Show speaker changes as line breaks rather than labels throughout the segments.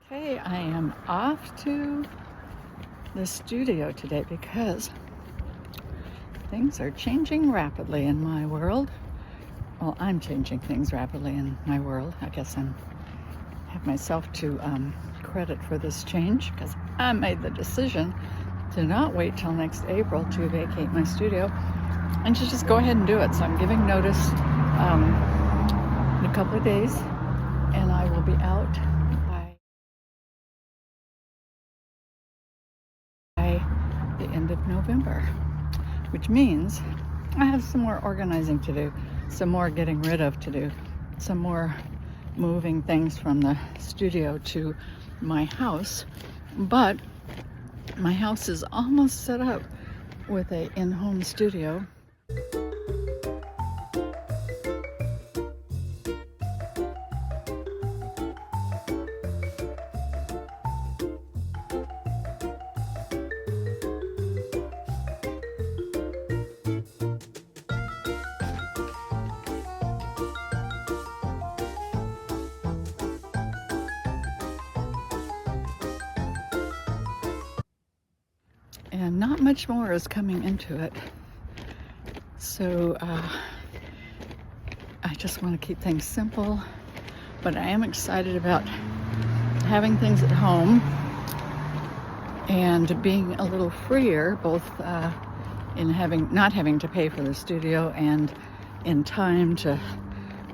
Hey, I am off to the studio today because things are changing rapidly in my world. Well, I'm changing things rapidly in my world. I guess I have myself to credit for this change because I made the decision to not wait till next April to vacate my studio and to just go ahead and do it. So I'm giving notice in a couple of days, and I will be out by the end of November, which means I have some more organizing to do, some more getting rid of to do, some more moving things from the studio to my house. But my house is almost set up with a in-home studio. And not much more is coming into it. So I just want to keep things simple, but I am excited about having things at home and being a little freer, both in not having to pay for the studio and in time to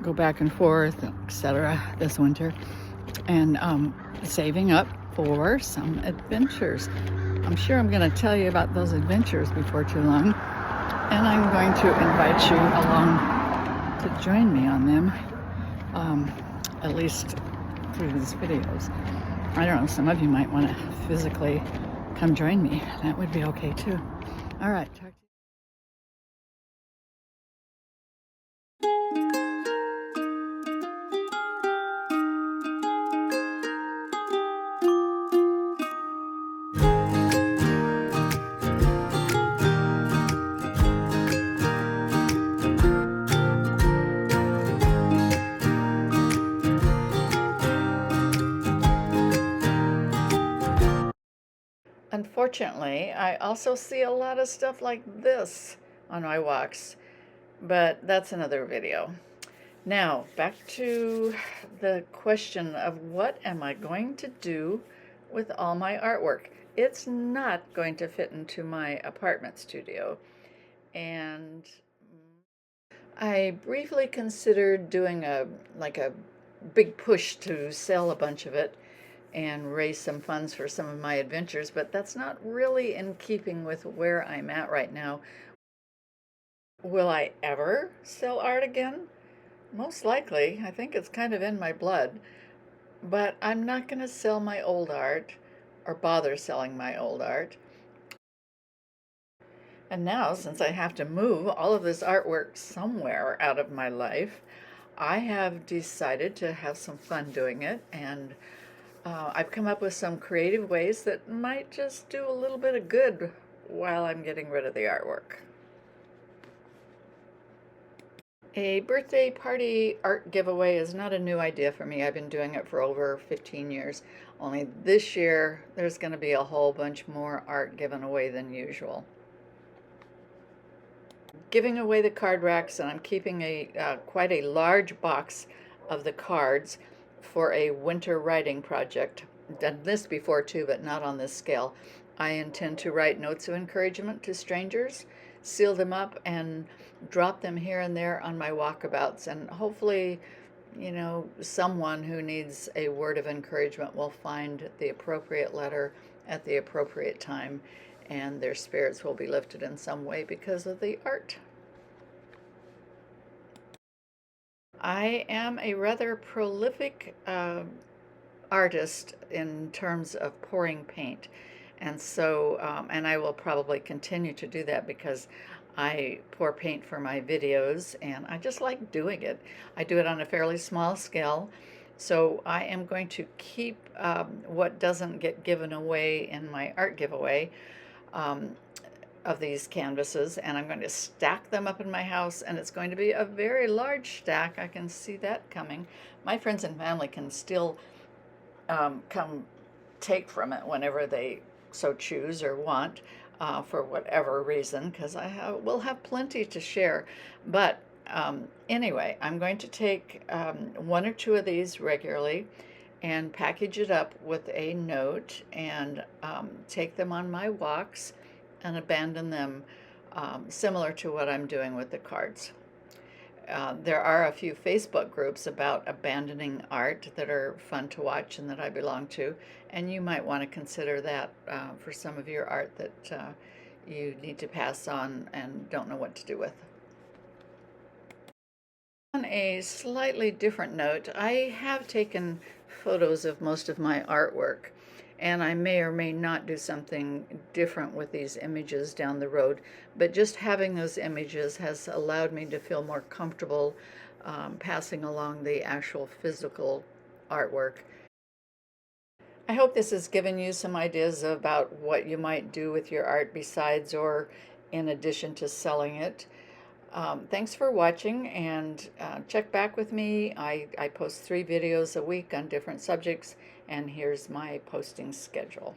go back and forth, etc. this winter, and saving up for some adventures. I'm sure I'm going to tell you about those adventures before too long, and I'm going to invite you along to join me on them, at least through these videos. I don't know, some of you might want to physically come join me. That would be okay too. All right, talk to you. Unfortunately, I also see a lot of stuff like this on my walks, but that's another video. Now, back to the question of what am I going to do with all my artwork? It's not going to fit into my apartment studio, and I briefly considered doing a big push to sell a bunch of it and raise some funds for some of my adventures, but that's not really in keeping with where I'm at right now. Will I ever sell art again? Most likely. I think it's kind of in my blood. But I'm not going to sell my old art or bother selling my old art. And now, since I have to move all of this artwork somewhere out of my life, I have decided to have some fun doing it, and I've come up with some creative ways that might just do a little bit of good while I'm getting rid of the artwork. A birthday party art giveaway is not a new idea for me. I've been doing it for over 15 years. Only this year, there's going to be a whole bunch more art given away than usual. Giving away the card racks, and I'm keeping quite a large box of the cards for a winter writing project. Done this before too, but not on this scale. I intend to write notes of encouragement to strangers, seal them up, and drop them here and there on my walkabouts. And hopefully, someone who needs a word of encouragement will find the appropriate letter at the appropriate time, and their spirits will be lifted in some way because of the art. I am a rather prolific artist in terms of pouring paint. And so, and I will probably continue to do that because I pour paint for my videos and I just like doing it. I do it on a fairly small scale. So I am going to keep what doesn't get given away in my art giveaway of these canvases, and I'm going to stack them up in my house, and it's going to be a very large stack. I can see that coming. My friends and family can still come take from it whenever they so choose or want, for whatever reason, because will have plenty to share. But anyway, I'm going to take one or two of these regularly and package it up with a note and take them on my walks and abandon them, similar to what I'm doing with the cards. There are a few Facebook groups about abandoning art that are fun to watch and that I belong to, and you might want to consider that for some of your art that you need to pass on and don't know what to do with. On a slightly different note, I have taken photos of most of my artwork, and I may or may not do something different with these images down the road, but just having those images has allowed me to feel more comfortable passing along the actual physical artwork. I hope this has given you some ideas about what you might do with your art besides or in addition to selling it. Thanks for watching, and check back with me. I post 3 videos a week on different subjects, and here's my posting schedule.